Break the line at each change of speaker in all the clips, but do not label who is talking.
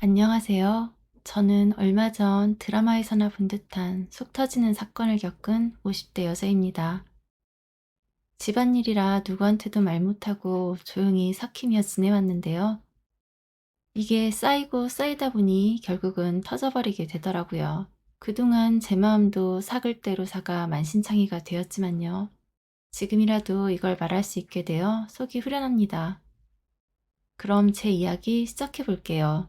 안녕하세요. 저는 얼마 전 드라마에서나 본 듯한 속 터지는 사건을 겪은 50대 여자입니다. 집안일이라 누구한테도 말 못하고 조용히 삭히며 지내왔는데요. 이게 쌓이고 쌓이다 보니 결국은 터져버리게 되더라고요. 그동안 제 마음도 삭을 대로 사가 만신창이가 되었지만요. 지금이라도 이걸 말할 수 있게 되어 속이 후련합니다. 그럼 제 이야기 시작해 볼게요.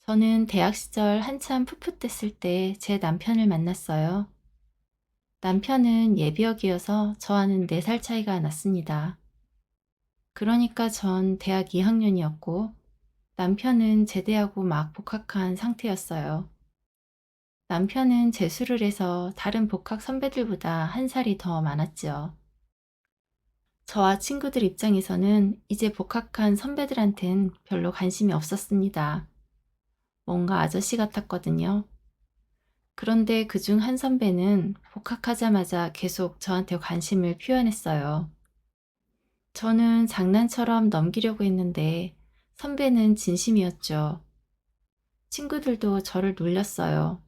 저는 대학 시절 한참 풋풋했을 때 제 남편을 만났어요. 남편은 예비역이어서 저와는 4살 차이가 났습니다. 그러니까 전 대학 2학년이었고 남편은 제대하고 막 복학한 상태였어요. 남편은 재수를 해서 다른 복학 선배들보다 한 살이 더 많았죠. 저와 친구들 입장에서는 이제 복학한 선배들한텐 별로 관심이 없었습니다. 뭔가 아저씨 같았거든요. 그런데 그중 한 선배는 복학하자마자 계속 저한테 관심을 표현했어요. 저는 장난처럼 넘기려고 했는데 선배는 진심이었죠. 친구들도 저를 놀렸어요.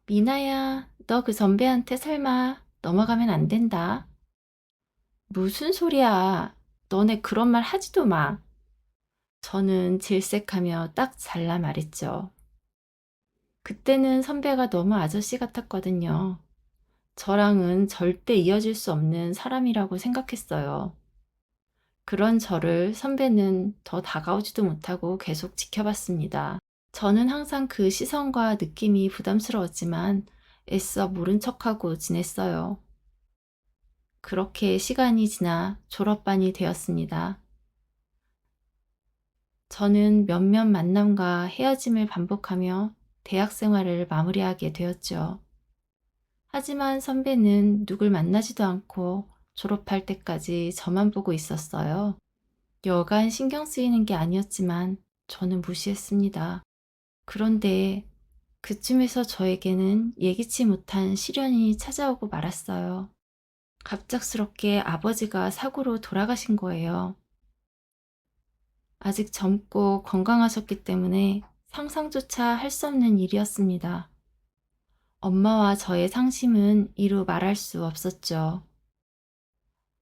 미나야, 너 그 선배한테 설마 넘어가면 안 된다. 무슨 소리야. 너네 그런 말 하지도 마. 저는 질색하며 딱 잘라 말했죠. 그때는 선배가 너무 아저씨 같았거든요. 저랑은 절대 이어질 수 없는 사람이라고 생각했어요. 그런 저를 선배는 더 다가오지도 못하고 계속 지켜봤습니다. 저는 항상 그 시선과 느낌이 부담스러웠지만 애써 모른 척하고 지냈어요. 그렇게 시간이 지나 졸업반이 되었습니다. 저는 몇몇 만남과 헤어짐을 반복하며 대학 생활을 마무리하게 되었죠. 하지만 선배는 누굴 만나지도 않고 졸업할 때까지 저만 보고 있었어요. 여간 신경 쓰이는 게 아니었지만 저는 무시했습니다. 그런데 그쯤에서 저에게는 예기치 못한 시련이 찾아오고 말았어요. 갑작스럽게 아버지가 사고로 돌아가신 거예요. 아직 젊고 건강하셨기 때문에 상상조차 할 수 없는 일이었습니다. 엄마와 저의 상심은 이루 말할 수 없었죠.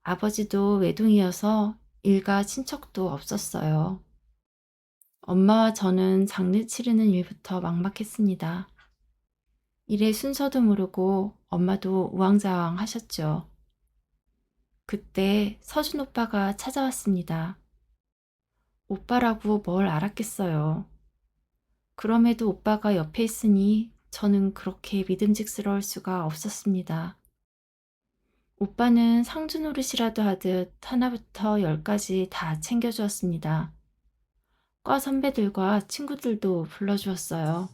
아버지도 외동이어서 일가 친척도 없었어요. 엄마와 저는 장례 치르는 일부터 막막했습니다. 일의 순서도 모르고 엄마도 우왕좌왕 하셨죠. 그때 서준 오빠가 찾아왔습니다. 오빠라고 뭘 알았겠어요. 그럼에도 오빠가 옆에 있으니 저는 그렇게 믿음직스러울 수가 없었습니다. 오빠는 상주 노릇이라도 하듯 하나부터 열까지 다 챙겨주었습니다. 과 선배들과 친구들도 불러주었어요.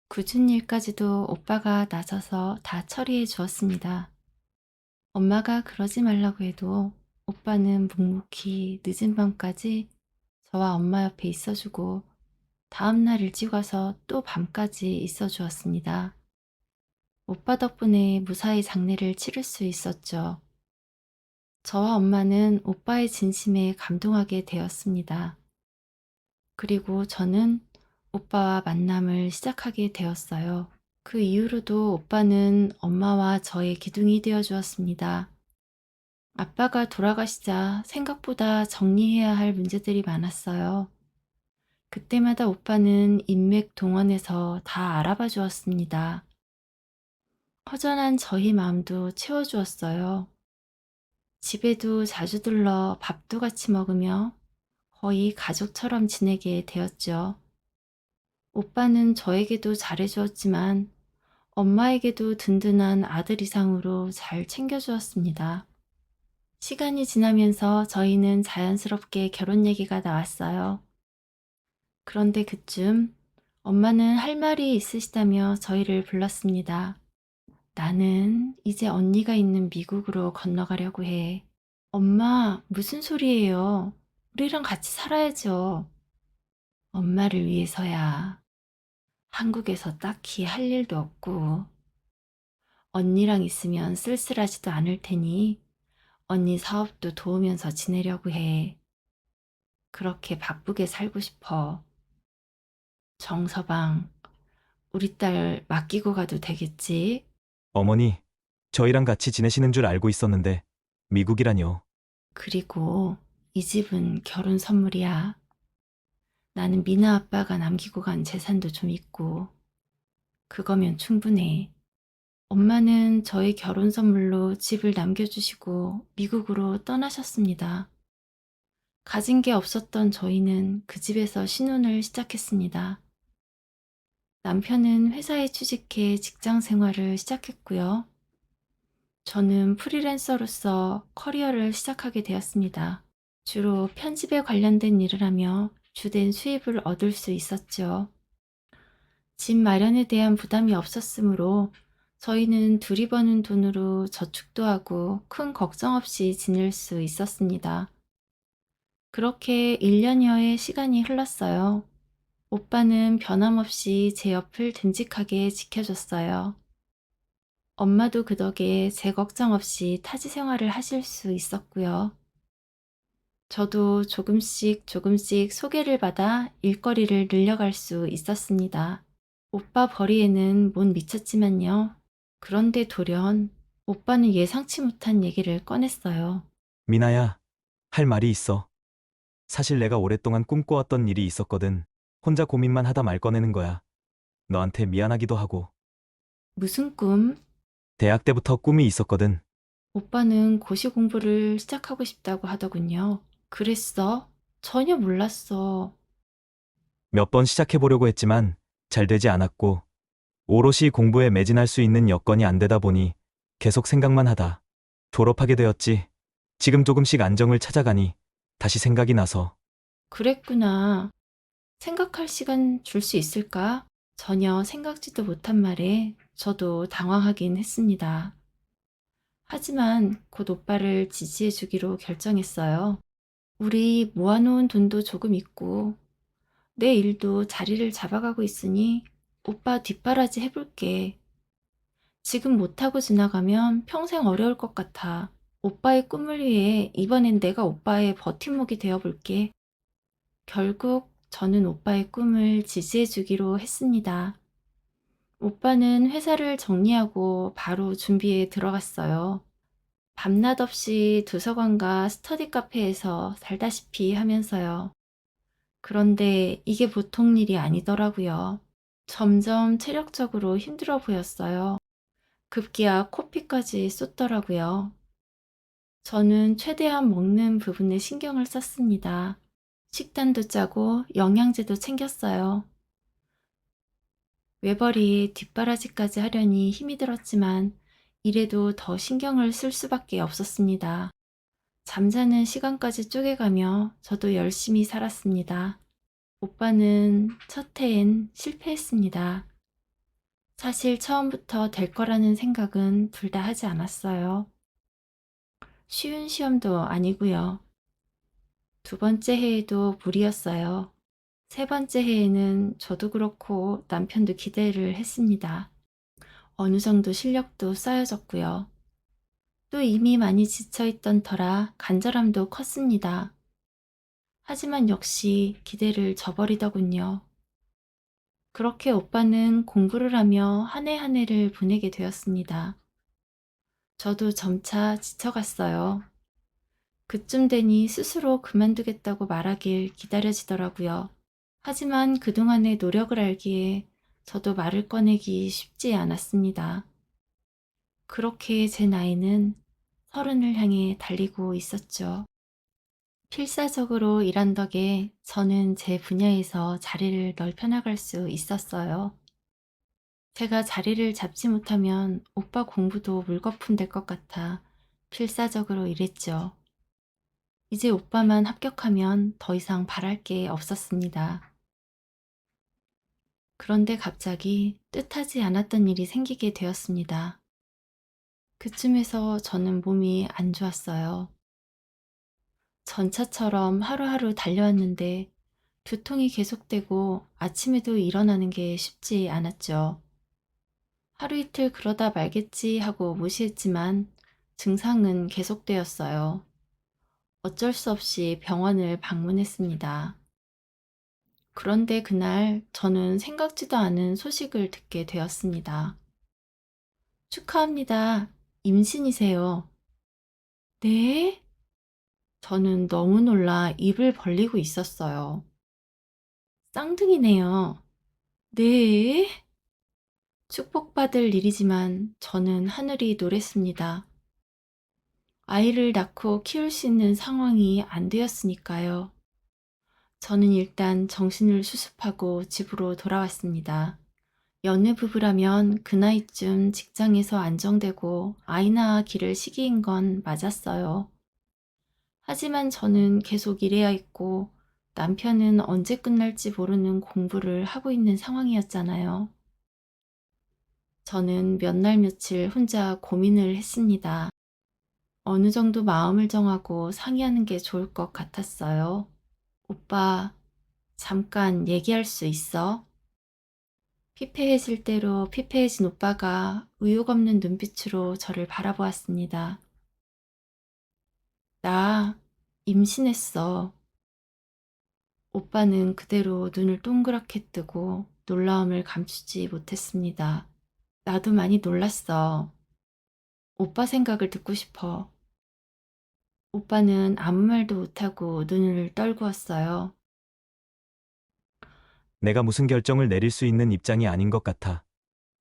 굳은 일까지도 오빠가 나서서 다 처리해 주었습니다. 엄마가 그러지 말라고 해도 오빠는 묵묵히 늦은 밤까지 저와 엄마 옆에 있어주고 다음날 일찍 와서 또 밤까지 있어 주었습니다. 오빠 덕분에 무사히 장례를 치를 수 있었죠. 저와 엄마는 오빠의 진심에 감동하게 되었습니다. 그리고 저는 오빠와 만남을 시작하게 되었어요. 그 이후로도 오빠는 엄마와 저의 기둥이 되어 주었습니다. 아빠가 돌아가시자 생각보다 정리해야 할 문제들이 많았어요. 그때마다 오빠는 인맥 동원해서 다 알아봐 주었습니다. 허전한 저희 마음도 채워주었어요. 집에도 자주 들러 밥도 같이 먹으며 거의 가족처럼 지내게 되었죠. 오빠는 저에게도 잘해주었지만 엄마에게도 든든한 아들 이상으로 잘 챙겨주었습니다. 시간이 지나면서 저희는 자연스럽게 결혼 얘기가 나왔어요. 그런데 그쯤 엄마는 할 말이 있으시다며 저희를 불렀습니다. 나는 이제 언니가 있는 미국으로 건너가려고 해. 엄마, 무슨 소리예요? 우리랑 같이 살아야죠. 엄마를 위해서야. 한국에서 딱히 할 일도 없고, 언니랑 있으면 쓸쓸하지도 않을 테니, 언니 사업도 도우면서 지내려고 해. 그렇게 바쁘게 살고 싶어. 정서방, 우리 딸 맡기고 가도 되겠지?
어머니, 저희랑 같이 지내시는 줄 알고 있었는데 미국이라뇨.
그리고 이 집은 결혼 선물이야. 나는 미나 아빠가 남기고 간 재산도 좀 있고, 그거면 충분해. 엄마는 저의 결혼 선물로 집을 남겨주시고 미국으로 떠나셨습니다. 가진 게 없었던 저희는 그 집에서 신혼을 시작했습니다. 남편은 회사에 취직해 직장 생활을 시작했고요. 저는 프리랜서로서 커리어를 시작하게 되었습니다. 주로 편집에 관련된 일을 하며 주된 수입을 얻을 수 있었죠. 집 마련에 대한 부담이 없었으므로 저희는 둘이 버는 돈으로 저축도 하고 큰 걱정 없이 지낼 수 있었습니다. 그렇게 1년여의 시간이 흘렀어요. 오빠는 변함없이 제 옆을 듬직하게 지켜줬어요. 엄마도 그 덕에 제 걱정 없이 타지 생활을 하실 수 있었고요. 저도 조금씩 조금씩 소개를 받아 일거리를 늘려갈 수 있었습니다. 오빠 벌이에는 못 미쳤지만요. 그런데 돌연 오빠는 예상치 못한 얘기를 꺼냈어요.
미나야, 할 말이 있어. 사실 내가 오랫동안 꿈꿔왔던 일이 있었거든. 혼자 고민만 하다 말 꺼내는 거야. 너한테 미안하기도 하고.
무슨 꿈?
대학 때부터 꿈이 있었거든.
오빠는 고시 공부를 시작하고 싶다고 하더군요. 그랬어? 전혀 몰랐어.
몇 번 시작해보려고 했지만 잘 되지 않았고, 오롯이 공부에 매진할 수 있는 여건이 안 되다 보니 계속 생각만 하다 졸업하게 되었지. 지금 조금씩 안정을 찾아가니 다시 생각이 나서.
그랬구나. 생각할 시간 줄 수 있을까? 전혀 생각지도 못한 말에 저도 당황하긴 했습니다. 하지만 곧 오빠를 지지해 주기로 결정했어요. 우리 모아놓은 돈도 조금 있고 내 일도 자리를 잡아가고 있으니 오빠 뒷바라지 해볼게. 지금 못하고 지나가면 평생 어려울 것 같아. 오빠의 꿈을 위해 이번엔 내가 오빠의 버팀목이 되어볼게. 결국 저는 오빠의 꿈을 지지해 주기로 했습니다. 오빠는 회사를 정리하고 바로 준비에 들어갔어요. 밤낮 없이 도서관과 스터디 카페에서 살다시피 하면서요. 그런데 이게 보통 일이 아니더라고요. 점점 체력적으로 힘들어 보였어요. 급기야 코피까지 쏟더라고요. 저는 최대한 먹는 부분에 신경을 썼습니다. 식단도 짜고 영양제도 챙겼어요. 외벌이에 뒷바라지까지 하려니 힘이 들었지만 이래도 더 신경을 쓸 수밖에 없었습니다. 잠자는 시간까지 쪼개가며 저도 열심히 살았습니다. 오빠는 첫 해엔 실패했습니다. 사실 처음부터 될 거라는 생각은 둘 다 하지 않았어요. 쉬운 시험도 아니고요. 두 번째 해에도 무리였어요. 세 번째 해에는 저도 그렇고 남편도 기대를 했습니다. 어느 정도 실력도 쌓여졌고요. 또 이미 많이 지쳐있던 터라 간절함도 컸습니다. 하지만 역시 기대를 저버리더군요. 그렇게 오빠는 공부를 하며 한 해 한 해를 보내게 되었습니다. 저도 점차 지쳐갔어요. 그쯤 되니 스스로 그만두겠다고 말하길 기다려지더라고요. 하지만 그동안의 노력을 알기에 저도 말을 꺼내기 쉽지 않았습니다. 그렇게 제 나이는 30을 향해 달리고 있었죠. 필사적으로 일한 덕에 저는 제 분야에서 자리를 넓혀나갈 수 있었어요. 제가 자리를 잡지 못하면 오빠 공부도 물거품 될 것 같아 필사적으로 일했죠. 이제 오빠만 합격하면 더 이상 바랄 게 없었습니다. 그런데 갑자기 뜻하지 않았던 일이 생기게 되었습니다. 그쯤에서 저는 몸이 안 좋았어요. 전차처럼 하루하루 달려왔는데 두통이 계속되고 아침에도 일어나는 게 쉽지 않았죠. 하루 이틀 그러다 말겠지 하고 무시했지만 증상은 계속되었어요. 어쩔 수 없이 병원을 방문했습니다. 그런데 그날 저는 생각지도 않은 소식을 듣게 되었습니다. 축하합니다. 임신이세요. 네? 저는 너무 놀라 입을 벌리고 있었어요. 쌍둥이네요. 네? 축복받을 일이지만 저는 하늘이 노랬습니다. 아이를 낳고 키울 수 있는 상황이 안 되었으니까요. 저는 일단 정신을 수습하고 집으로 돌아왔습니다. 연애 부부라면 그 나이쯤 직장에서 안정되고 아이 낳기를 시기인 건 맞았어요. 하지만 저는 계속 일해야 했고 남편은 언제 끝날지 모르는 공부를 하고 있는 상황이었잖아요. 저는 몇 날 며칠 혼자 고민을 했습니다. 어느 정도 마음을 정하고 상의하는 게 좋을 것 같았어요. 오빠, 잠깐 얘기할 수 있어? 피폐해질 대로 피폐해진 오빠가 의욕 없는 눈빛으로 저를 바라보았습니다. 나 임신했어. 오빠는 그대로 눈을 동그랗게 뜨고 놀라움을 감추지 못했습니다. 나도 많이 놀랐어. 오빠 생각을 듣고 싶어. 오빠는 아무 말도 못하고 눈을 떨구었어요.
내가 무슨 결정을 내릴 수 있는 입장이 아닌 것 같아.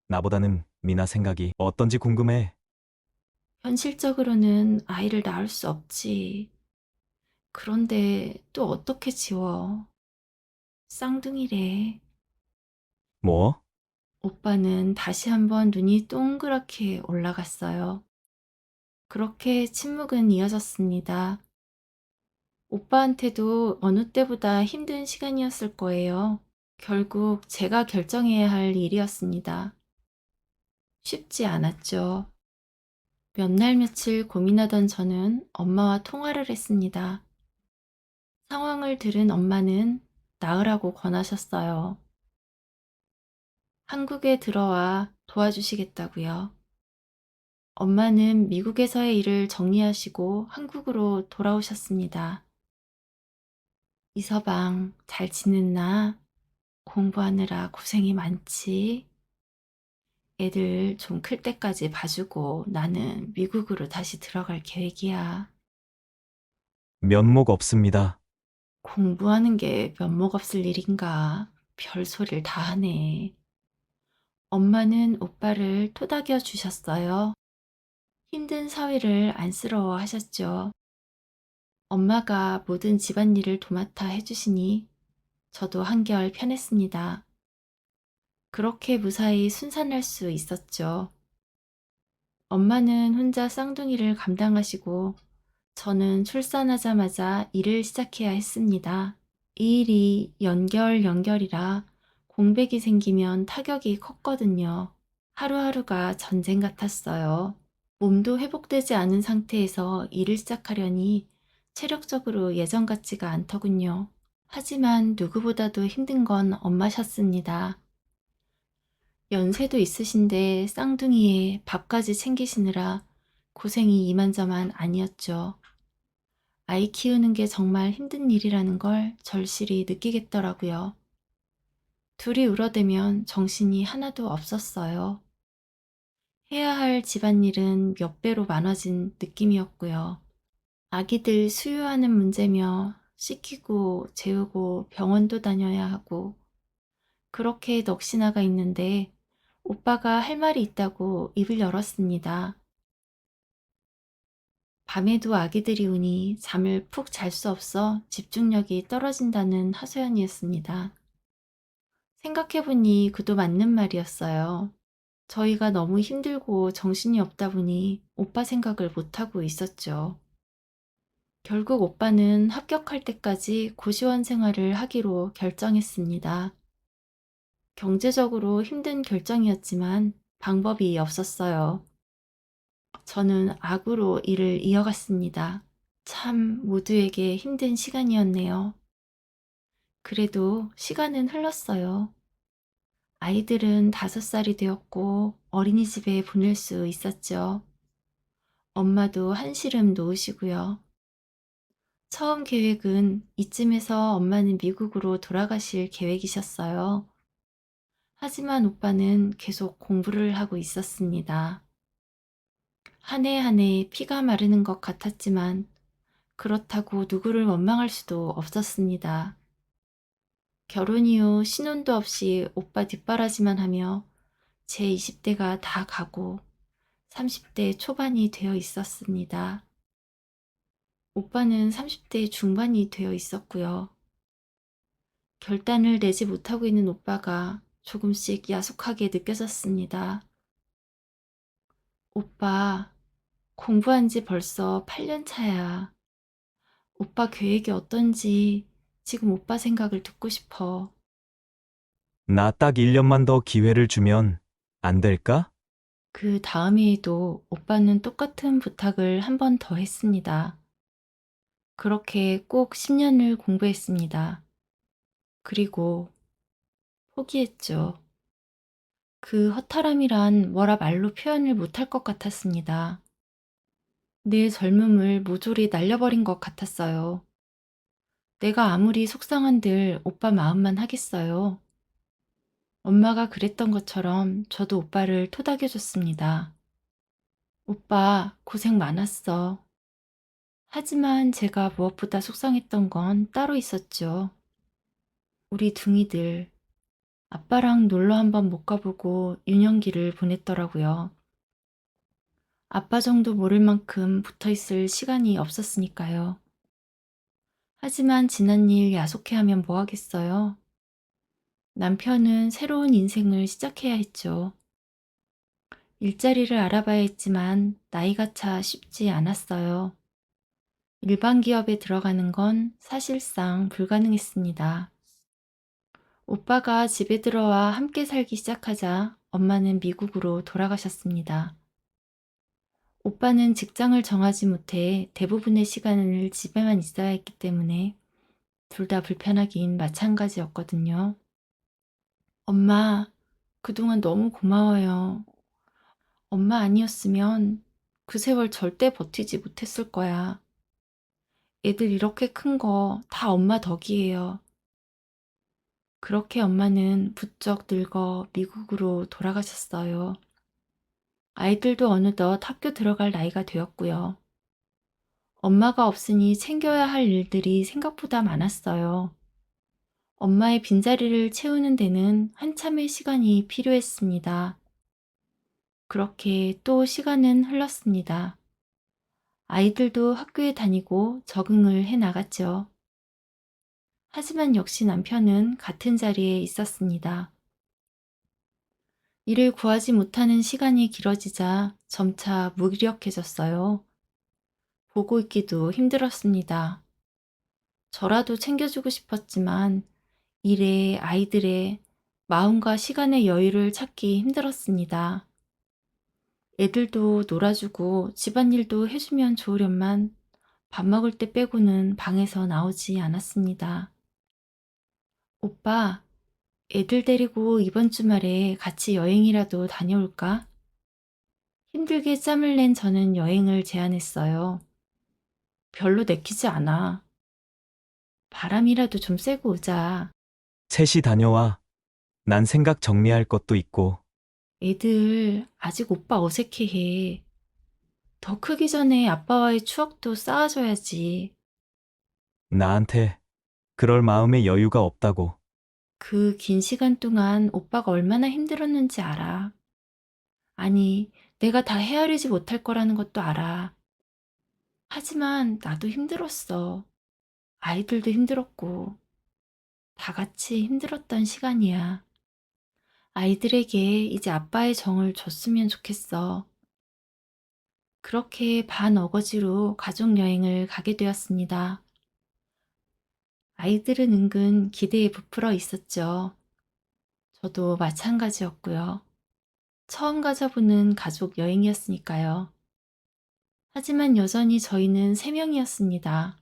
나보다는 미나 생각이 어떤지 궁금해.
현실적으로는 아이를 낳을 수 없지. 그런데 또 어떻게 지워? 쌍둥이래.
뭐?
오빠는 다시 한번 눈이 동그랗게 올라갔어요. 그렇게 침묵은 이어졌습니다. 오빠한테도 어느 때보다 힘든 시간이었을 거예요. 결국 제가 결정해야 할 일이었습니다. 쉽지 않았죠. 몇 날 며칠 고민하던 저는 엄마와 통화를 했습니다. 상황을 들은 엄마는 나으라고 권하셨어요. 한국에 들어와 도와주시겠다고요. 엄마는 미국에서의 일을 정리하시고 한국으로 돌아오셨습니다. 이서방, 잘 지냈나? 공부하느라 고생이 많지? 애들 좀 클 때까지 봐주고 나는 미국으로 다시 들어갈 계획이야.
면목 없습니다.
공부하는 게 면목 없을 일인가? 별소리를 다 하네. 엄마는 오빠를 토닥여 주셨어요. 힘든 사위를 안쓰러워 하셨죠. 엄마가 모든 집안일을 도맡아 해주시니 저도 한결 편했습니다. 그렇게 무사히 순산할 수 있었죠. 엄마는 혼자 쌍둥이를 감당하시고 저는 출산하자마자 일을 시작해야 했습니다. 이 일이 연결이라 공백이 생기면 타격이 컸거든요. 하루하루가 전쟁 같았어요. 몸도 회복되지 않은 상태에서 일을 시작하려니 체력적으로 예전 같지가 않더군요. 하지만 누구보다도 힘든 건 엄마셨습니다. 연세도 있으신데 쌍둥이에 밥까지 챙기시느라 고생이 이만저만 아니었죠. 아이 키우는 게 정말 힘든 일이라는 걸 절실히 느끼겠더라고요. 둘이 울어대면 정신이 하나도 없었어요. 해야 할 집안일은 몇 배로 많아진 느낌이었고요. 아기들 수유하는 문제며 씻기고 재우고 병원도 다녀야 하고 그렇게 넋이 나가 있는데 오빠가 할 말이 있다고 입을 열었습니다. 밤에도 아기들이 우니 잠을 푹 잘 수 없어 집중력이 떨어진다는 하소연이었습니다. 생각해보니 그도 맞는 말이었어요. 저희가 너무 힘들고 정신이 없다 보니 오빠 생각을 못하고 있었죠. 결국 오빠는 합격할 때까지 고시원 생활을 하기로 결정했습니다. 경제적으로 힘든 결정이었지만 방법이 없었어요. 저는 악으로 일을 이어갔습니다. 참 모두에게 힘든 시간이었네요. 그래도 시간은 흘렀어요. 아이들은 5살이 되었고 어린이집에 보낼 수 있었죠. 엄마도 한시름 놓으시고요. 처음 계획은 이쯤에서 엄마는 미국으로 돌아가실 계획이셨어요. 하지만 오빠는 계속 공부를 하고 있었습니다. 한 해 한 해 피가 마르는 것 같았지만 그렇다고 누구를 원망할 수도 없었습니다. 결혼 이후 신혼도 없이 오빠 뒷바라지만 하며 제 20대가 다 가고 30대 초반이 되어 있었습니다. 오빠는 30대 중반이 되어 있었고요. 결단을 내지 못하고 있는 오빠가 조금씩 야속하게 느껴졌습니다. 오빠, 공부한 지 벌써 8년 차야. 오빠 계획이 어떤지 지금 오빠 생각을 듣고 싶어.
나 딱 1년만 더 기회를 주면 안 될까?
그 다음 해에도 오빠는 똑같은 부탁을 한 번 더 했습니다. 그렇게 꼭 10년을 공부했습니다. 그리고 포기했죠. 그 허탈함이란 뭐라 말로 표현을 못할 것 같았습니다. 내 젊음을 모조리 날려버린 것 같았어요. 내가 아무리 속상한들 오빠 마음만 하겠어요. 엄마가 그랬던 것처럼 저도 오빠를 토닥여줬습니다. 오빠, 고생 많았어. 하지만 제가 무엇보다 속상했던 건 따로 있었죠. 우리 둥이들, 아빠랑 놀러 한번 못 가보고 유년기를 보냈더라고요. 아빠 정도 모를 만큼 붙어 있을 시간이 없었으니까요. 하지만 지난 일 야속해 하면 뭐 하겠어요? 남편은 새로운 인생을 시작해야 했죠. 일자리를 알아봐야 했지만 나이가 차 쉽지 않았어요. 일반 기업에 들어가는 건 사실상 불가능했습니다. 오빠가 집에 들어와 함께 살기 시작하자 엄마는 미국으로 돌아가셨습니다. 오빠는 직장을 정하지 못해 대부분의 시간을 집에만 있어야 했기 때문에 둘 다 불편하긴 마찬가지였거든요. 엄마, 그동안 너무 고마워요. 엄마 아니었으면 그 세월 절대 버티지 못했을 거야. 애들 이렇게 큰 거 다 엄마 덕이에요. 그렇게 엄마는 부쩍 늙어 미국으로 돌아가셨어요. 아이들도 어느덧 학교 들어갈 나이가 되었고요. 엄마가 없으니 챙겨야 할 일들이 생각보다 많았어요. 엄마의 빈자리를 채우는 데는 한참의 시간이 필요했습니다. 그렇게 또 시간은 흘렀습니다. 아이들도 학교에 다니고 적응을 해 나갔죠. 하지만 역시 남편은 같은 자리에 있었습니다. 일을 구하지 못하는 시간이 길어지자 점차 무기력해졌어요. 보고 있기도 힘들었습니다. 저라도 챙겨주고 싶었지만 일에 아이들의 마음과 시간의 여유를 찾기 힘들었습니다. 애들도 놀아주고 집안일도 해주면 좋으련만 밥 먹을 때 빼고는 방에서 나오지 않았습니다. 오빠, 애들 데리고 이번 주말에 같이 여행이라도 다녀올까? 힘들게 짬을 낸 저는 여행을 제안했어요. 별로 내키지 않아. 바람이라도 좀 쐬고 오자.
셋이 다녀와. 난 생각 정리할 것도 있고.
애들 아직 오빠 어색해해. 더 크기 전에 아빠와의 추억도 쌓아줘야지.
나한테 그럴 마음의 여유가 없다고.
그 긴 시간 동안 오빠가 얼마나 힘들었는지 알아. 아니, 내가 다 헤아리지 못할 거라는 것도 알아. 하지만 나도 힘들었어. 아이들도 힘들었고, 다 같이 힘들었던 시간이야. 아이들에게 이제 아빠의 정을 줬으면 좋겠어. 그렇게 반어거지로 가족여행을 가게 되었습니다. 아이들은 은근 기대에 부풀어 있었죠. 저도 마찬가지였고요. 처음 가져보는 가족 여행이었으니까요. 하지만 여전히 저희는 3명이었습니다.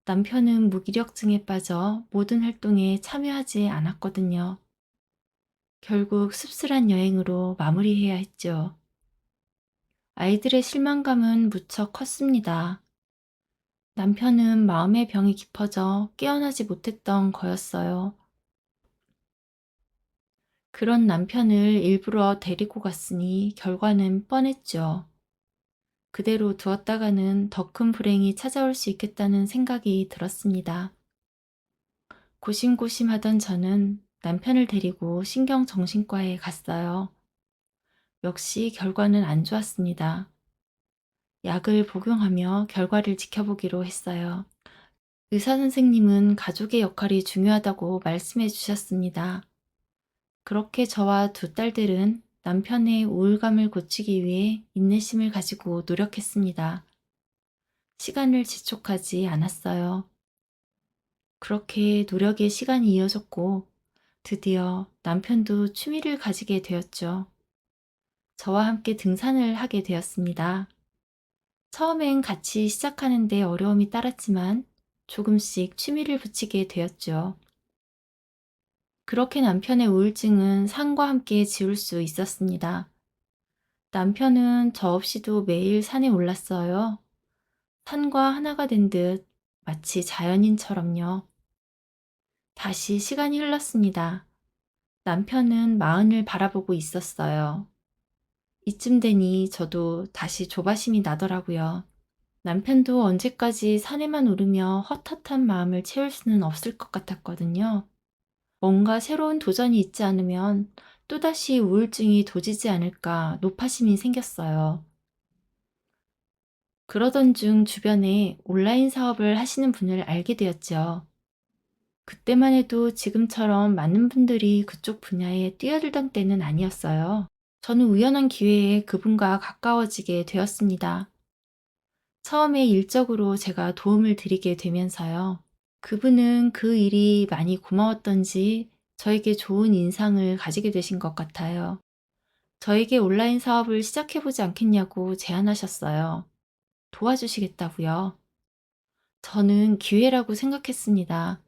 남편은 무기력증에 빠져 모든 활동에 참여하지 않았거든요. 결국 씁쓸한 여행으로 마무리해야 했죠. 아이들의 실망감은 무척 컸습니다. 남편은 마음의 병이 깊어져 깨어나지 못했던 거였어요. 그런 남편을 일부러 데리고 갔으니 결과는 뻔했죠. 그대로 두었다가는 더 큰 불행이 찾아올 수 있겠다는 생각이 들었습니다. 고심고심하던 저는 남편을 데리고 신경정신과에 갔어요. 역시 결과는 안 좋았습니다. 약을 복용하며 결과를 지켜보기로 했어요. 의사 선생님은 가족의 역할이 중요하다고 말씀해 주셨습니다. 그렇게 저와 두 딸들은 남편의 우울감을 고치기 위해 인내심을 가지고 노력했습니다. 시간을 지촉하지 않았어요. 그렇게 노력의 시간이 이어졌고 드디어 남편도 취미를 가지게 되었죠. 저와 함께 등산을 하게 되었습니다. 처음엔 같이 시작하는데 어려움이 따랐지만 조금씩 취미를 붙이게 되었죠. 그렇게 남편의 우울증은 산과 함께 지울 수 있었습니다. 남편은 저 없이도 매일 산에 올랐어요. 산과 하나가 된 듯 마치 자연인처럼요. 다시 시간이 흘렀습니다. 남편은 마흔을 바라보고 있었어요. 이쯤 되니 저도 다시 조바심이 나더라고요. 남편도 언제까지 산에만 오르며 헛헛한 마음을 채울 수는 없을 것 같았거든요. 뭔가 새로운 도전이 있지 않으면 또다시 우울증이 도지지 않을까 노파심이 생겼어요. 그러던 중 주변에 온라인 사업을 하시는 분을 알게 되었죠. 그때만 해도 지금처럼 많은 분들이 그쪽 분야에 뛰어들던 때는 아니었어요. 저는 우연한 기회에 그분과 가까워지게 되었습니다. 처음에 일적으로 제가 도움을 드리게 되면서요. 그분은 그 일이 많이 고마웠던지 저에게 좋은 인상을 가지게 되신 것 같아요. 저에게 온라인 사업을 시작해보지 않겠냐고 제안하셨어요. 도와주시겠다고요. 저는 기회라고 생각했습니다.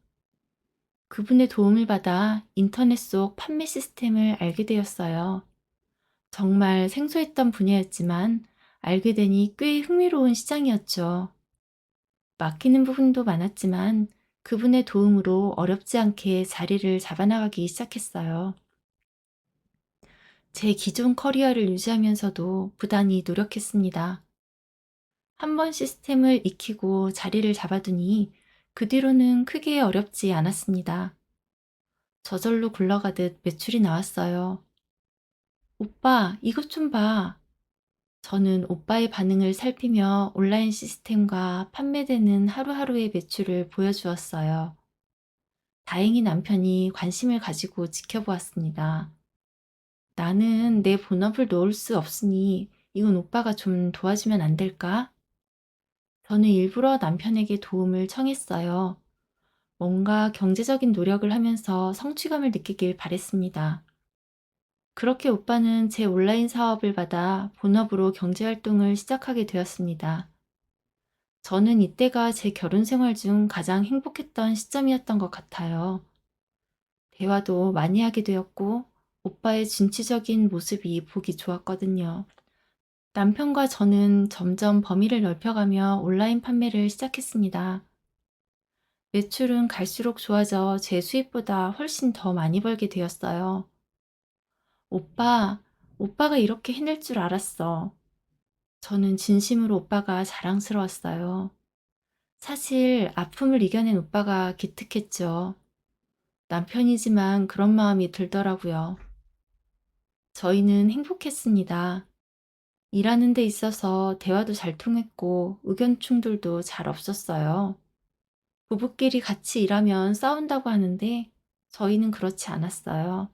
그분의 도움을 받아 인터넷 속 판매 시스템을 알게 되었어요. 정말 생소했던 분야였지만 알게 되니 꽤 흥미로운 시장이었죠. 막히는 부분도 많았지만 그분의 도움으로 어렵지 않게 자리를 잡아나가기 시작했어요. 제 기존 커리어를 유지하면서도 부단히 노력했습니다. 한 번 시스템을 익히고 자리를 잡아두니 그 뒤로는 크게 어렵지 않았습니다. 저절로 굴러가듯 매출이 나왔어요. 오빠, 이것 좀 봐. 저는 오빠의 반응을 살피며 온라인 시스템과 판매되는 하루하루의 매출을 보여주었어요. 다행히 남편이 관심을 가지고 지켜보았습니다. 나는 내 본업을 놓을 수 없으니 이건 오빠가 좀 도와주면 안 될까? 저는 일부러 남편에게 도움을 청했어요. 뭔가 경제적인 노력을 하면서 성취감을 느끼길 바랬습니다. 그렇게 오빠는 제 온라인 사업을 받아 본업으로 경제활동을 시작하게 되었습니다. 저는 이때가 제 결혼 생활 중 가장 행복했던 시점이었던 것 같아요. 대화도 많이 하게 되었고, 오빠의 진취적인 모습이 보기 좋았거든요. 남편과 저는 점점 범위를 넓혀가며 온라인 판매를 시작했습니다. 매출은 갈수록 좋아져 제 수입보다 훨씬 더 많이 벌게 되었어요. 오빠, 오빠가 이렇게 해낼 줄 알았어. 저는 진심으로 오빠가 자랑스러웠어요. 사실 아픔을 이겨낸 오빠가 기특했죠. 남편이지만 그런 마음이 들더라고요. 저희는 행복했습니다. 일하는 데 있어서 대화도 잘 통했고 의견 충돌도 잘 없었어요. 부부끼리 같이 일하면 싸운다고 하는데 저희는 그렇지 않았어요.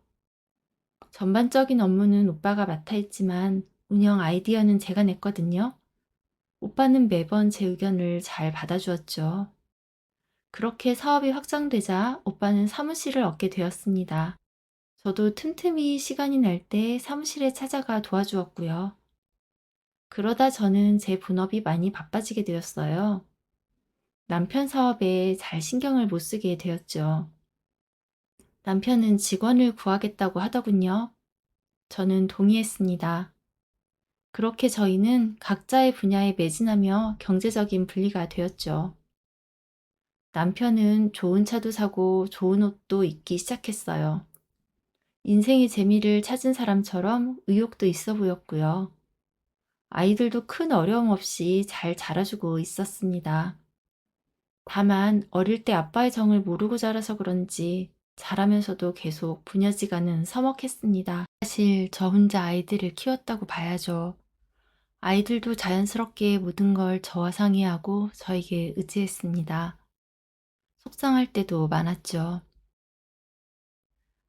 전반적인 업무는 오빠가 맡아 있지만 운영 아이디어는 제가 냈거든요. 오빠는 매번 제 의견을 잘 받아주었죠. 그렇게 사업이 확장되자 오빠는 사무실을 얻게 되었습니다. 저도 틈틈이 시간이 날 때 사무실에 찾아가 도와주었고요. 그러다 저는 제 본업이 많이 바빠지게 되었어요. 남편 사업에 잘 신경을 못 쓰게 되었죠. 남편은 직원을 구하겠다고 하더군요. 저는 동의했습니다. 그렇게 저희는 각자의 분야에 매진하며 경제적인 분리가 되었죠. 남편은 좋은 차도 사고 좋은 옷도 입기 시작했어요. 인생의 재미를 찾은 사람처럼 의욕도 있어 보였고요. 아이들도 큰 어려움 없이 잘 자라주고 있었습니다. 다만 어릴 때 아빠의 정을 모르고 자라서 그런지 자라면서도 계속 부녀지간은 서먹했습니다. 사실 저 혼자 아이들을 키웠다고 봐야죠. 아이들도 자연스럽게 모든 걸 저와 상의하고 저에게 의지했습니다. 속상할 때도 많았죠.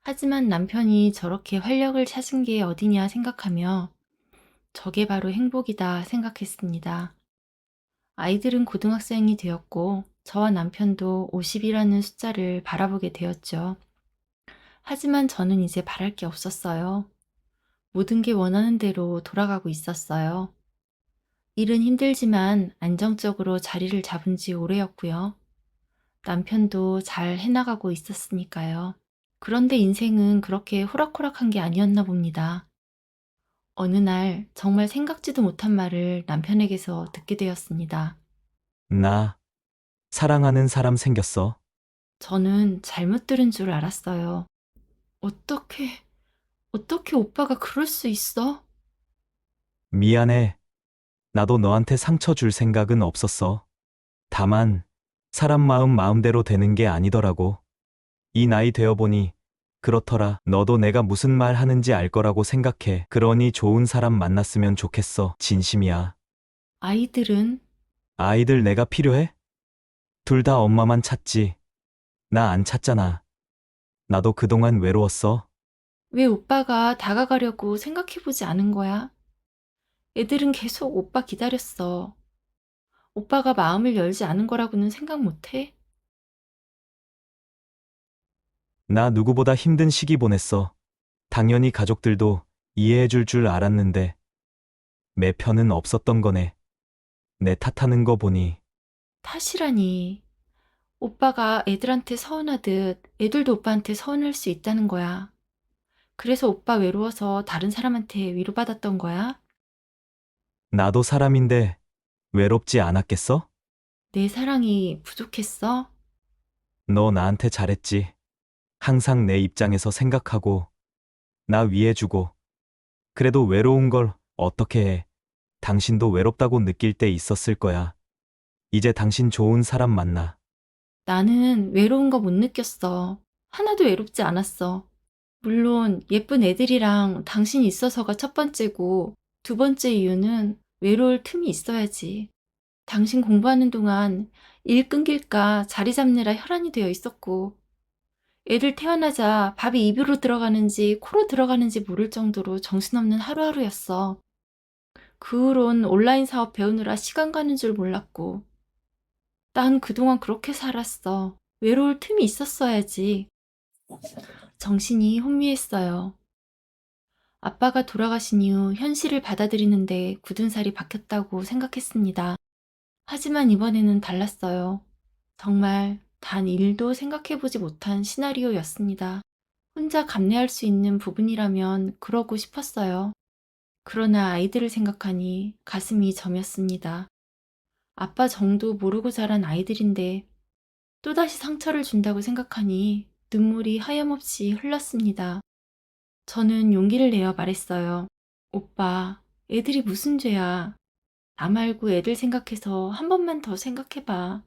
하지만 남편이 저렇게 활력을 찾은 게 어디냐 생각하며 저게 바로 행복이다 생각했습니다. 아이들은 고등학생이 되었고 저와 남편도 50이라는 숫자를 바라보게 되었죠. 하지만 저는 이제 바랄 게 없었어요. 모든 게 원하는 대로 돌아가고 있었어요. 일은 힘들지만 안정적으로 자리를 잡은 지 오래였고요. 남편도 잘 해나가고 있었으니까요. 그런데 인생은 그렇게 호락호락한 게 아니었나 봅니다. 어느 날 정말 생각지도 못한 말을 남편에게서 듣게 되었습니다.
나 사랑하는 사람 생겼어.
저는 잘못 들은 줄 알았어요. 어떻게, 어떻게 오빠가 그럴 수 있어?
미안해. 나도 너한테 상처 줄 생각은 없었어. 다만, 사람 마음 마음대로 되는 게 아니더라고. 이 나이 되어 보니, 그렇더라. 너도 내가 무슨 말 하는지 알 거라고 생각해. 그러니 좋은 사람 만났으면 좋겠어. 진심이야.
아이들은
아이들 내가 필요해? 둘 다 엄마만 찾지. 나 안 찾잖아. 나도 그동안 외로웠어.
왜 오빠가 다가가려고 생각해보지 않은 거야? 애들은 계속 오빠 기다렸어. 오빠가 마음을 열지 않은 거라고는 생각 못해?
나 누구보다 힘든 시기 보냈어. 당연히 가족들도 이해해 줄 알았는데, 내 편은 없었던 거네. 내 탓하는 거 보니,
탓이라니. 오빠가 애들한테 서운하듯 애들도 오빠한테 서운할 수 있다는 거야. 그래서 오빠 외로워서 다른 사람한테 위로받았던 거야?
나도 사람인데 외롭지 않았겠어?
내 사랑이 부족했어?
너 나한테 잘했지. 항상 내 입장에서 생각하고, 나 위해주고. 그래도 외로운 걸 어떻게 해. 당신도 외롭다고 느낄 때 있었을 거야. 이제 당신 좋은 사람 만나.
나는 외로운 거 못 느꼈어. 하나도 외롭지 않았어. 물론 예쁜 애들이랑 당신이 있어서가 첫 번째고 두 번째 이유는 외로울 틈이 있어야지. 당신 공부하는 동안 일 끊길까 자리 잡느라 혈안이 되어 있었고 애들 태어나자 밥이 입으로 들어가는지 코로 들어가는지 모를 정도로 정신없는 하루하루였어. 그 후론 온라인 사업 배우느라 시간 가는 줄 몰랐고 난 그동안 그렇게 살았어. 외로울 틈이 있었어야지. 정신이 혼미했어요. 아빠가 돌아가신 이후 현실을 받아들이는데 굳은 살이 박혔다고 생각했습니다. 하지만 이번에는 달랐어요. 정말 단 1도 생각해보지 못한 시나리오였습니다. 혼자 감내할 수 있는 부분이라면 그러고 싶었어요. 그러나 아이들을 생각하니 가슴이 저몄습니다. 아빠 정도 모르고 자란 아이들인데 또다시 상처를 준다고 생각하니 눈물이 하염없이 흘렀습니다. 저는 용기를 내어 말했어요. 오빠, 애들이 무슨 죄야. 나 말고 애들 생각해서 한 번만 더 생각해봐.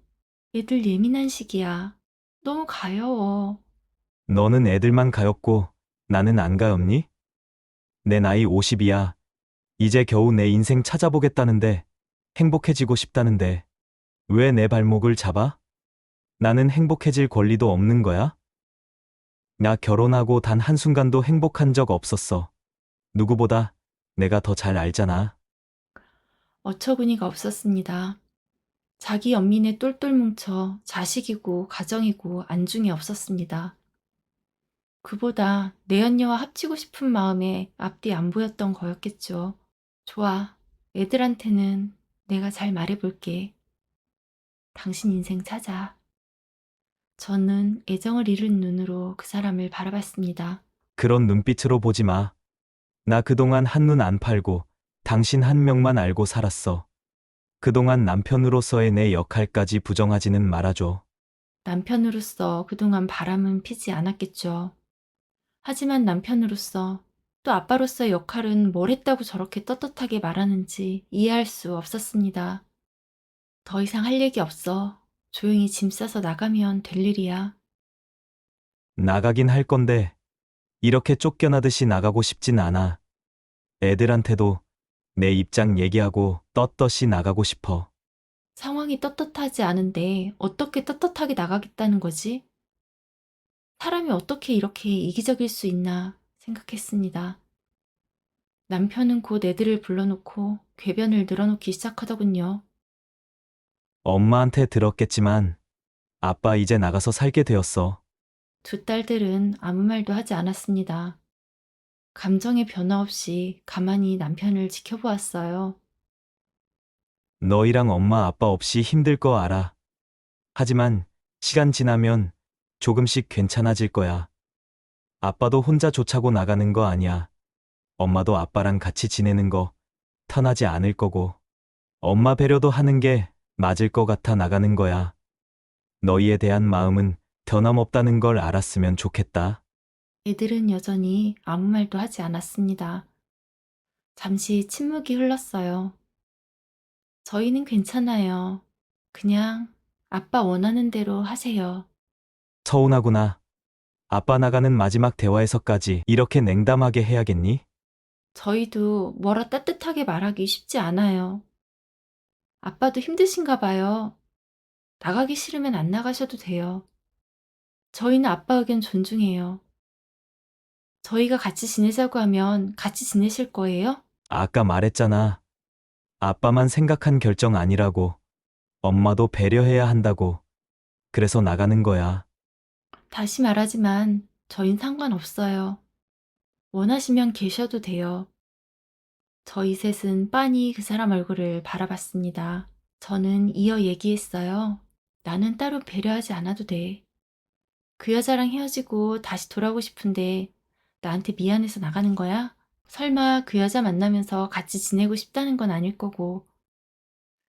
애들 예민한 시기야. 너무 가여워.
너는 애들만 가였고, 나는 안 가였니? 내 나이 50이야. 이제 겨우 내 인생 찾아보겠다는데, 행복해지고 싶다는데, 왜 내 발목을 잡아? 나는 행복해질 권리도 없는 거야? 나 결혼하고 단 한순간도 행복한 적 없었어. 누구보다 내가 더 잘 알잖아.
어처구니가 없었습니다. 자기 연민에 똘똘 뭉쳐 자식이고 가정이고 안중에 없었습니다. 그보다 내 언니와 합치고 싶은 마음에 앞뒤 안 보였던 거였겠죠. 좋아. 애들한테는 내가 잘 말해볼게. 당신 인생 찾아. 저는 애정을 잃은 눈으로 그 사람을 바라봤습니다.
그런 눈빛으로 보지 마. 나 그동안 한눈 안 팔고 당신 한 명만 알고 살았어. 그동안 남편으로서의 내 역할까지 부정하지는 말아줘.
남편으로서 그동안 바람은 피지 않았겠죠. 하지만 남편으로서 또 아빠로서의 역할은 뭘 했다고 저렇게 떳떳하게 말하는지 이해할 수 없었습니다. 더 이상 할 얘기 없어. 조용히 짐 싸서 나가면 될 일이야.
나가긴 할 건데 이렇게 쫓겨나듯이 나가고 싶진 않아. 애들한테도 내 입장 얘기하고 떳떳이 나가고 싶어.
상황이 떳떳하지 않은데 어떻게 떳떳하게 나가겠다는 거지? 사람이 어떻게 이렇게 이기적일 수 있나 생각했습니다. 남편은 곧 애들을 불러놓고 궤변을 늘어놓기 시작하더군요.
엄마한테 들었겠지만 아빠 이제 나가서 살게 되었어.
두 딸들은 아무 말도 하지 않았습니다. 감정의 변화 없이 가만히 남편을 지켜보았어요.
너희랑 엄마 아빠 없이 힘들 거 알아. 하지만 시간 지나면 조금씩 괜찮아질 거야. 아빠도 혼자 조차고 나가는 거 아니야. 엄마도 아빠랑 같이 지내는 거 편하지 않을 거고. 엄마 배려도 하는 게 맞을 것 같아 나가는 거야. 너희에 대한 마음은 변함없다는 걸 알았으면 좋겠다.
애들은 여전히 아무 말도 하지 않았습니다. 잠시 침묵이 흘렀어요. 저희는 괜찮아요. 그냥 아빠 원하는 대로 하세요.
서운하구나. 아빠 나가는 마지막 대화에서까지 이렇게 냉담하게 해야겠니?
저희도 뭐라 따뜻하게 말하기 쉽지 않아요. 아빠도 힘드신가 봐요. 나가기 싫으면 안 나가셔도 돼요. 저희는 아빠 의견 존중해요. 저희가 같이 지내자고 하면 같이 지내실 거예요?
아까 말했잖아. 아빠만 생각한 결정 아니라고. 엄마도 배려해야 한다고. 그래서 나가는 거야.
다시 말하지만 저흰 상관없어요. 원하시면 계셔도 돼요. 저희 셋은 빤히 그 사람 얼굴을 바라봤습니다. 저는 이어 얘기했어요. 나는 따로 배려하지 않아도 돼. 그 여자랑 헤어지고 다시 돌아오고 싶은데 나한테 미안해서 나가는 거야? 설마 그 여자 만나면서 같이 지내고 싶다는 건 아닐 거고.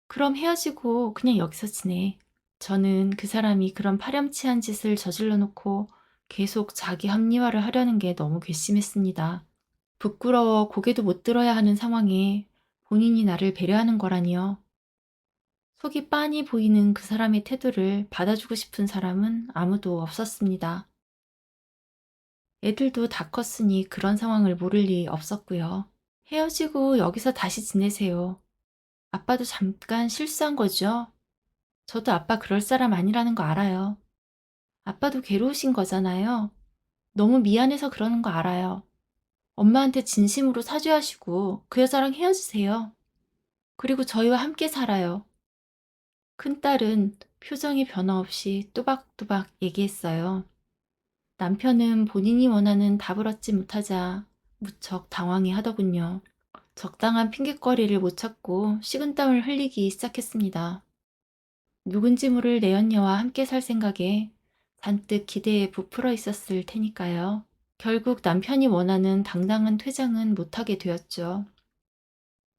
그럼 헤어지고 그냥 여기서 지내. 저는 그 사람이 그런 파렴치한 짓을 저질러 놓고 계속 자기 합리화를 하려는 게 너무 괘씸했습니다. 부끄러워 고개도 못 들어야 하는 상황에 본인이 나를 배려하는 거라니요. 속이 빤히 보이는 그 사람의 태도를 받아주고 싶은 사람은 아무도 없었습니다. 애들도 다 컸으니 그런 상황을 모를 리 없었고요. 헤어지고 여기서 다시 지내세요. 아빠도 잠깐 실수한 거죠? 저도 아빠 그럴 사람 아니라는 거 알아요. 아빠도 괴로우신 거잖아요. 너무 미안해서 그러는 거 알아요. 엄마한테 진심으로 사죄하시고 그 여자랑 헤어지세요. 그리고 저희와 함께 살아요. 큰딸은 표정의 변화 없이 또박또박 얘기했어요. 남편은 본인이 원하는 답을 얻지 못하자 무척 당황해 하더군요. 적당한 핑곗거리를 못 찾고 식은땀을 흘리기 시작했습니다. 누군지 모를 내연녀와 함께 살 생각에 잔뜩 기대에 부풀어 있었을 테니까요. 결국 남편이 원하는 당당한 퇴장은 못하게 되었죠.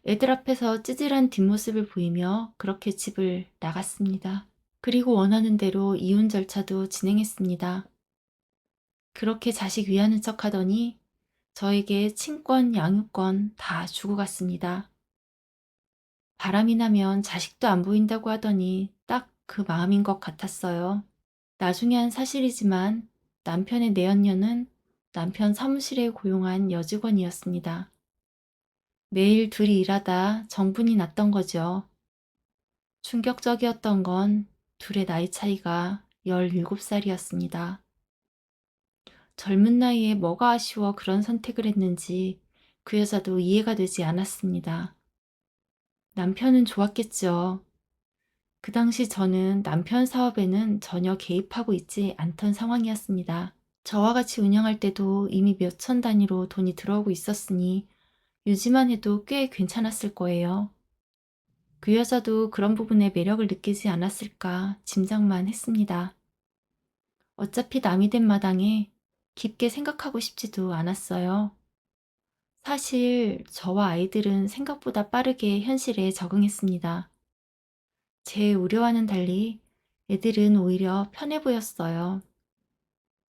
애들 앞에서 찌질한 뒷모습을 보이며 그렇게 집을 나갔습니다. 그리고 원하는 대로 이혼 절차도 진행했습니다. 그렇게 자식 위하는 척 하더니 저에게 친권, 양육권 다 주고 갔습니다. 바람이 나면 자식도 안 보인다고 하더니 딱 그 마음인 것 같았어요. 나중에 한 사실이지만 남편의 내연녀는 남편 사무실에 고용한 여직원이었습니다. 매일 둘이 일하다 정분이 났던 거죠. 충격적이었던 건 둘의 나이 차이가 17살이었습니다. 젊은 나이에 뭐가 아쉬워 그런 선택을 했는지 그 여자도 이해가 되지 않았습니다. 남편은 좋았겠죠. 그 당시 저는 남편 사업에는 전혀 개입하고 있지 않던 상황이었습니다. 저와 같이 운영할 때도 이미 몇천 단위로 돈이 들어오고 있었으니 유지만 해도 꽤 괜찮았을 거예요. 그 여자도 그런 부분에 매력을 느끼지 않았을까 짐작만 했습니다. 어차피 남이 된 마당에 깊게 생각하고 싶지도 않았어요. 사실 저와 아이들은 생각보다 빠르게 현실에 적응했습니다. 제 우려와는 달리 애들은 오히려 편해 보였어요.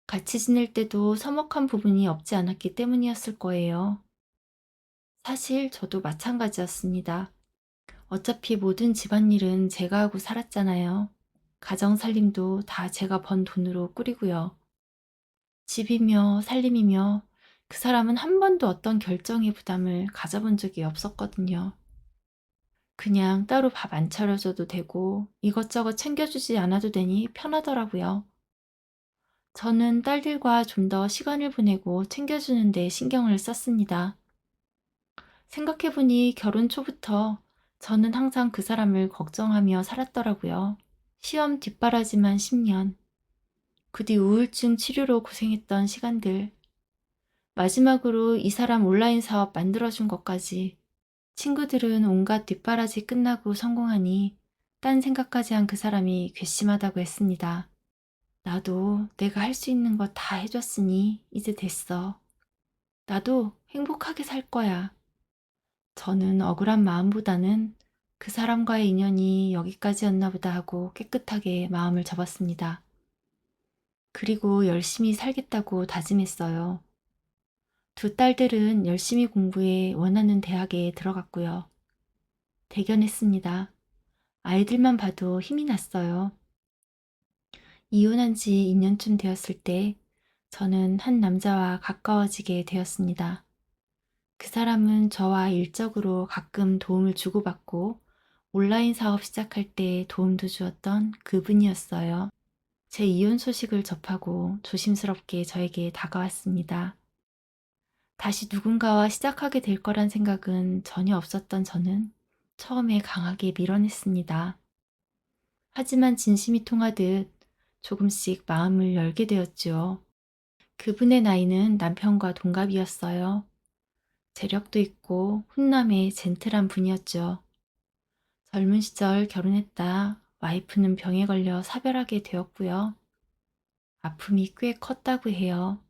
같이 지낼 때도 서먹한 부분이 없지 않았기 때문이었을 거예요. 사실 저도 마찬가지였습니다. 어차피 모든 집안일은 제가 하고 살았잖아요. 가정 살림도 다 제가 번 돈으로 꾸리고요. 집이며 살림이며 그 사람은 한 번도 어떤 결정의 부담을 가져본 적이 없었거든요. 그냥 따로 밥 안 차려줘도 되고 이것저것 챙겨주지 않아도 되니 편하더라고요. 저는 딸들과 좀 더 시간을 보내고 챙겨주는 데 신경을 썼습니다. 생각해보니 결혼 초부터 저는 항상 그 사람을 걱정하며 살았더라고요. 시험 뒷바라지만 10년, 그 뒤 우울증 치료로 고생했던 시간들, 마지막으로 이 사람 온라인 사업 만들어준 것까지. 친구들은 온갖 뒷바라지 끝나고 성공하니 딴 생각까지 한 그 사람이 괘씸하다고 했습니다. 나도 내가 할 수 있는 거 다 해줬으니 이제 됐어. 나도 행복하게 살 거야. 저는 억울한 마음보다는 그 사람과의 인연이 여기까지였나 보다 하고 깨끗하게 마음을 접었습니다. 그리고 열심히 살겠다고 다짐했어요. 두 딸들은 열심히 공부해 원하는 대학에 들어갔고요. 대견했습니다. 아이들만 봐도 힘이 났어요. 이혼한 지 2년쯤 되었을 때 저는 한 남자와 가까워지게 되었습니다. 그 사람은 저와 일적으로 가끔 도움을 주고받고 온라인 사업 시작할 때 도움도 주었던 그분이었어요. 제 이혼 소식을 접하고 조심스럽게 저에게 다가왔습니다. 다시 누군가와 시작하게 될 거란 생각은 전혀 없었던 저는 처음에 강하게 밀어냈습니다. 하지만 진심이 통하듯 조금씩 마음을 열게 되었죠. 그분의 나이는 남편과 동갑이었어요. 재력도 있고 훈남의 젠틀한 분이었죠. 젊은 시절 결혼했다 와이프는 병에 걸려 사별하게 되었고요. 아픔이 꽤 컸다고 해요.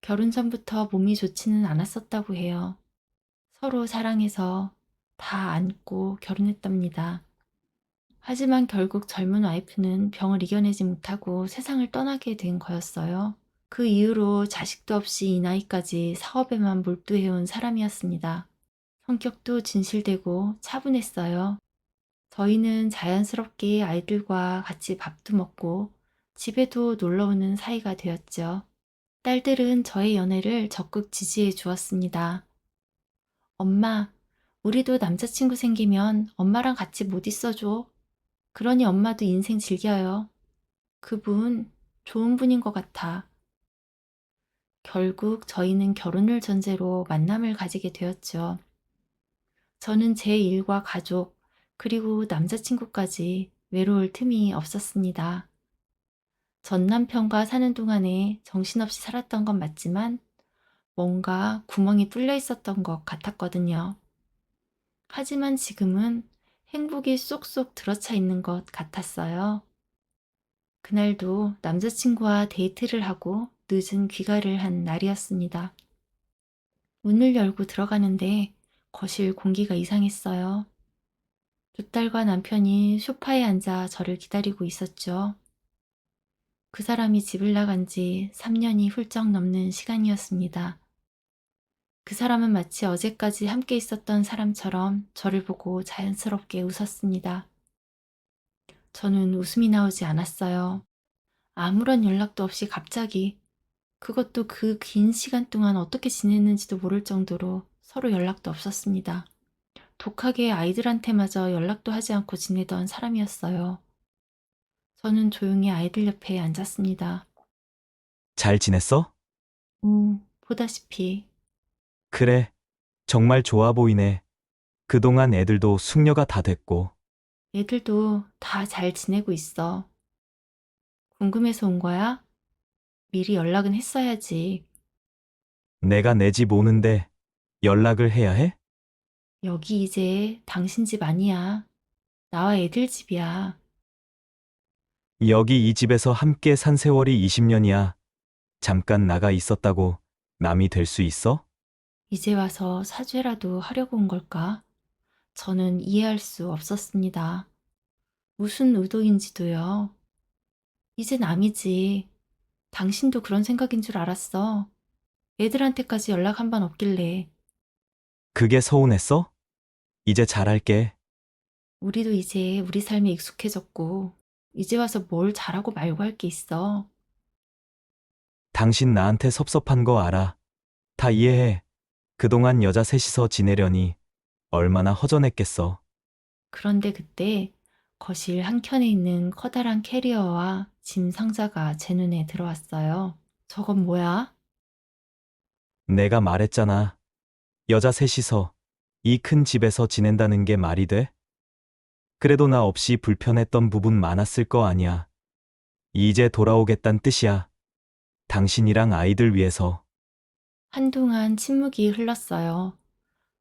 결혼 전부터 몸이 좋지는 않았었다고 해요. 서로 사랑해서 다 안고 결혼했답니다. 하지만 결국 젊은 와이프는 병을 이겨내지 못하고 세상을 떠나게 된 거였어요. 그 이후로 자식도 없이 이 나이까지 사업에만 몰두해온 사람이었습니다. 성격도 진실되고 차분했어요. 저희는 자연스럽게 아이들과 같이 밥도 먹고 집에도 놀러오는 사이가 되었죠. 딸들은 저의 연애를 적극 지지해 주었습니다. 엄마, 우리도 남자친구 생기면 엄마랑 같이 못 있어줘. 그러니 엄마도 인생 즐겨요. 그분 좋은 분인 것 같아. 결국 저희는 결혼을 전제로 만남을 가지게 되었죠. 저는 제 일과 가족, 그리고 남자친구까지 외로울 틈이 없었습니다. 전 남편과 사는 동안에 정신없이 살았던 건 맞지만 뭔가 구멍이 뚫려 있었던 것 같았거든요. 하지만 지금은 행복이 쏙쏙 들어차 있는 것 같았어요. 그날도 남자친구와 데이트를 하고 늦은 귀가를 한 날이었습니다. 문을 열고 들어가는데 거실 공기가 이상했어요. 두 딸과 남편이 소파에 앉아 저를 기다리고 있었죠. 그 사람이 집을 나간 지 3년이 훌쩍 넘는 시간이었습니다. 그 사람은 마치 어제까지 함께 있었던 사람처럼 저를 보고 자연스럽게 웃었습니다. 저는 웃음이 나오지 않았어요. 아무런 연락도 없이 갑자기, 그것도 그 긴 시간 동안 어떻게 지냈는지도 모를 정도로 서로 연락도 없었습니다. 독하게 아이들한테마저 연락도 하지 않고 지내던 사람이었어요. 저는 조용히 아이들 옆에 앉았습니다.
잘 지냈어?
보다시피
그래, 정말 좋아 보이네. 그동안 애들도 숙녀가 다 됐고.
애들도 다 잘 지내고 있어. 궁금해서 온 거야? 미리 연락은 했어야지.
내가 내 집 오는데 연락을 해야 해?
여기 이제 당신 집 아니야. 나와 애들 집이야.
여기 이 집에서 함께 산 세월이 20년이야. 잠깐 나가 있었다고 남이 될 수 있어?
이제 와서 사죄라도 하려고 온 걸까? 저는 이해할 수 없었습니다. 무슨 의도인지도요. 이제 남이지. 당신도 그런 생각인 줄 알았어. 애들한테까지 연락 한 번 없길래.
그게 서운했어? 이제 잘할게.
우리도 이제 우리 삶에 익숙해졌고, 이제 와서 뭘 잘하고 말고 할 게 있어.
당신 나한테 섭섭한 거 알아. 다 이해해. 그동안 여자 셋이서 지내려니 얼마나 허전했겠어.
그런데 그때 거실 한켠에 있는 커다란 캐리어와 짐 상자가 제 눈에 들어왔어요. 저건 뭐야?
내가 말했잖아. 여자 셋이서 이 큰 집에서 지낸다는 게 말이 돼? 그래도 나 없이 불편했던 부분 많았을 거 아니야. 이제 돌아오겠단 뜻이야. 당신이랑 아이들 위해서.
한동안 침묵이 흘렀어요.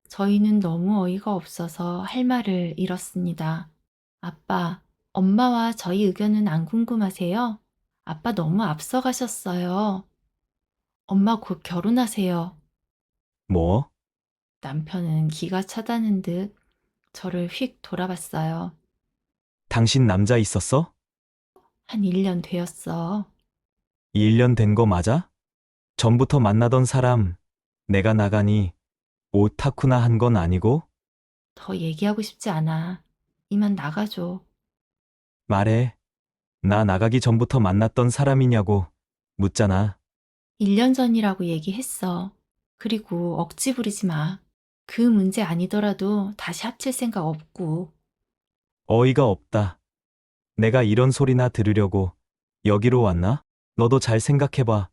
저희는 너무 어이가 없어서 할 말을 잃었습니다. 아빠, 엄마와 저희 의견은 안 궁금하세요? 아빠 너무 앞서가셨어요. 엄마 곧 결혼하세요.
뭐?
남편은 기가 차다는 듯 저를 휙 돌아봤어요.
당신 남자 있었어?
한 1년 되었어.
1년 된 거 맞아? 전부터 만나던 사람, 내가 나가니 오타쿠나 한 건 아니고?
더 얘기하고 싶지 않아. 이만 나가줘.
말해. 나 나가기 전부터 만났던 사람이냐고 묻잖아.
1년 전이라고 얘기했어. 그리고 억지 부리지 마. 그 문제 아니더라도 다시 합칠 생각 없고.
어이가 없다. 내가 이런 소리나 들으려고 여기로 왔나? 너도 잘 생각해봐.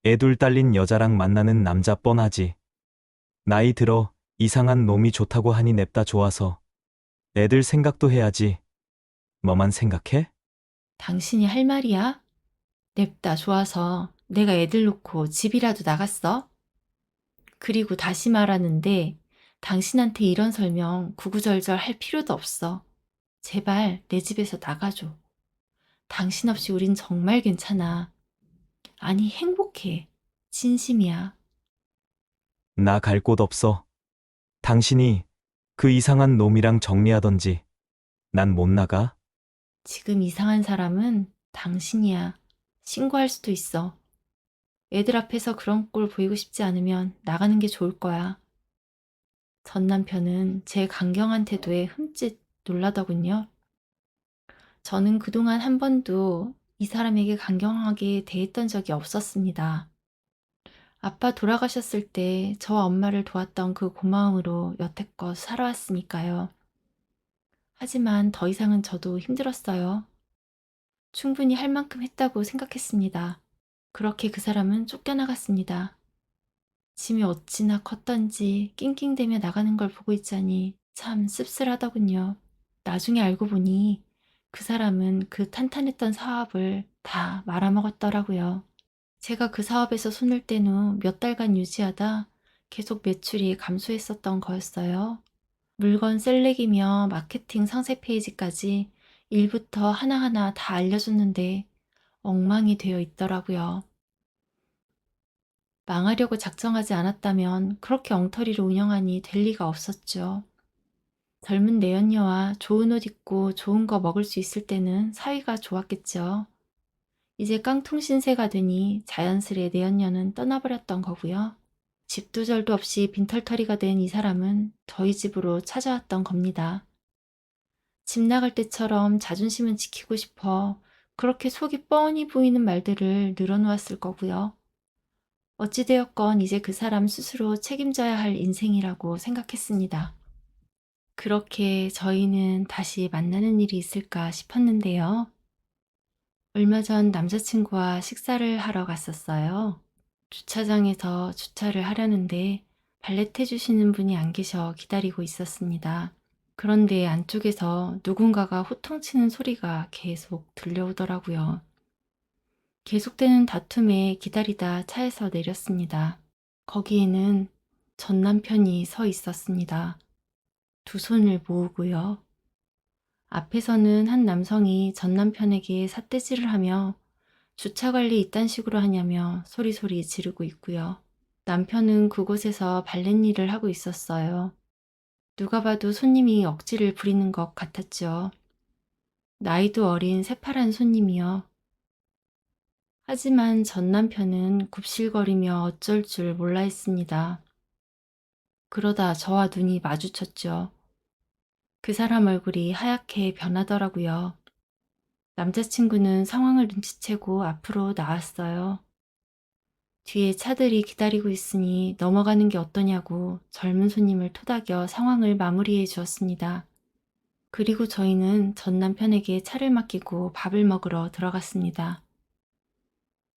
애 둘 딸린 여자랑 만나는 남자 뻔하지. 나이 들어 이상한 놈이 좋다고 하니 냅다 좋아서. 애들 생각도 해야지. 너만 생각해?
당신이 할 말이야? 냅다 좋아서 내가 애들 놓고 집이라도 나갔어? 그리고 다시 말하는데 당신한테 이런 설명 구구절절 할 필요도 없어. 제발 내 집에서 나가줘. 당신 없이 우린 정말 괜찮아. 아니, 행복해. 진심이야.
나 갈 곳 없어. 당신이 그 이상한 놈이랑 정리하던지. 난 못 나가.
지금 이상한 사람은 당신이야. 신고할 수도 있어. 애들 앞에서 그런 꼴 보이고 싶지 않으면 나가는 게 좋을 거야. 전 남편은 제 강경한 태도에 흠칫 놀라더군요. 저는 그동안 한 번도 이 사람에게 강경하게 대했던 적이 없었습니다. 아빠 돌아가셨을 때 저와 엄마를 도왔던 그 고마움으로 여태껏 살아왔으니까요. 하지만 더 이상은 저도 힘들었어요. 충분히 할 만큼 했다고 생각했습니다. 그렇게 그 사람은 쫓겨나갔습니다. 짐이 어찌나 컸던지 낑낑대며 나가는 걸 보고 있자니 참 씁쓸하더군요. 나중에 알고 보니 그 사람은 그 탄탄했던 사업을 다 말아먹었더라고요. 제가 그 사업에서 손을 뗀 후 몇 달간 유지하다 계속 매출이 감소했었던 거였어요. 물건 셀렉이며 마케팅 상세 페이지까지 일부터 하나하나 다 알려줬는데 엉망이 되어 있더라고요. 망하려고 작정하지 않았다면 그렇게 엉터리로 운영하니 될 리가 없었죠. 젊은 내연녀와 좋은 옷 입고 좋은 거 먹을 수 있을 때는 사위가 좋았겠죠. 이제 깡통신세가 되니 자연스레 내연녀는 떠나버렸던 거고요. 집도 절도 없이 빈털터리가 된 이 사람은 저희 집으로 찾아왔던 겁니다. 집 나갈 때처럼 자존심은 지키고 싶어 그렇게 속이 뻔히 보이는 말들을 늘어놓았을 거고요. 어찌되었건 이제 그 사람 스스로 책임져야 할 인생이라고 생각했습니다. 그렇게 저희는 다시 만나는 일이 있을까 싶었는데요. 얼마 전 남자친구와 식사를 하러 갔었어요. 주차장에서 주차를 하려는데 발렛 해주시는 분이 안 계셔 기다리고 있었습니다. 그런데 안쪽에서 누군가가 호통치는 소리가 계속 들려오더라고요. 계속되는 다툼에 기다리다 차에서 내렸습니다. 거기에는 전 남편이 서 있었습니다. 두 손을 모으고요. 앞에서는 한 남성이 전 남편에게 삿대질을 하며 주차 관리 이딴 식으로 하냐며 소리소리 지르고 있고요. 남편은 그곳에서 발렛일을 하고 있었어요. 누가 봐도 손님이 억지를 부리는 것 같았죠. 나이도 어린 새파란 손님이요. 하지만 전 남편은 굽실거리며 어쩔 줄 몰라 했습니다. 그러다 저와 눈이 마주쳤죠. 그 사람 얼굴이 하얗게 변하더라고요. 남자친구는 상황을 눈치채고 앞으로 나왔어요. 뒤에 차들이 기다리고 있으니 넘어가는 게 어떠냐고 젊은 손님을 토닥여 상황을 마무리해 주었습니다. 그리고 저희는 전 남편에게 차를 맡기고 밥을 먹으러 들어갔습니다.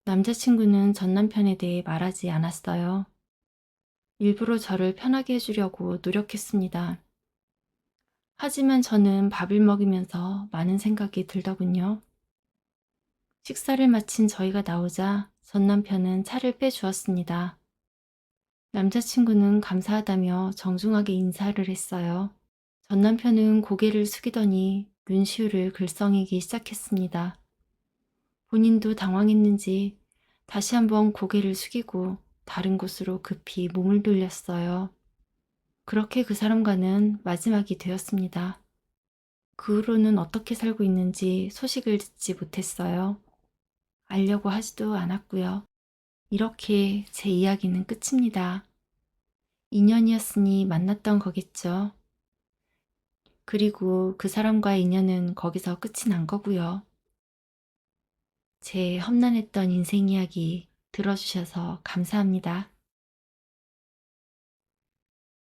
남자친구는 전 남편에 대해 말하지 않았어요. 일부러 저를 편하게 해주려고 노력했습니다. 하지만 저는 밥을 먹으면서 많은 생각이 들더군요. 식사를 마친 저희가 나오자 전 남편은 차를 빼주었습니다. 남자친구는 감사하다며 정중하게 인사를 했어요. 전 남편은 고개를 숙이더니 눈시울을 글썽이기 시작했습니다. 본인도 당황했는지 다시 한번 고개를 숙이고 다른 곳으로 급히 몸을 돌렸어요. 그렇게 그 사람과는 마지막이 되었습니다. 그 후로는 어떻게 살고 있는지 소식을 듣지 못했어요. 알려고 하지도 않았고요. 이렇게 제 이야기는 끝입니다. 인연이었으니 만났던 거겠죠. 그리고 그 사람과의 인연은 거기서 끝이 난 거고요. 제 험난했던 인생 이야기 들어주셔서 감사합니다.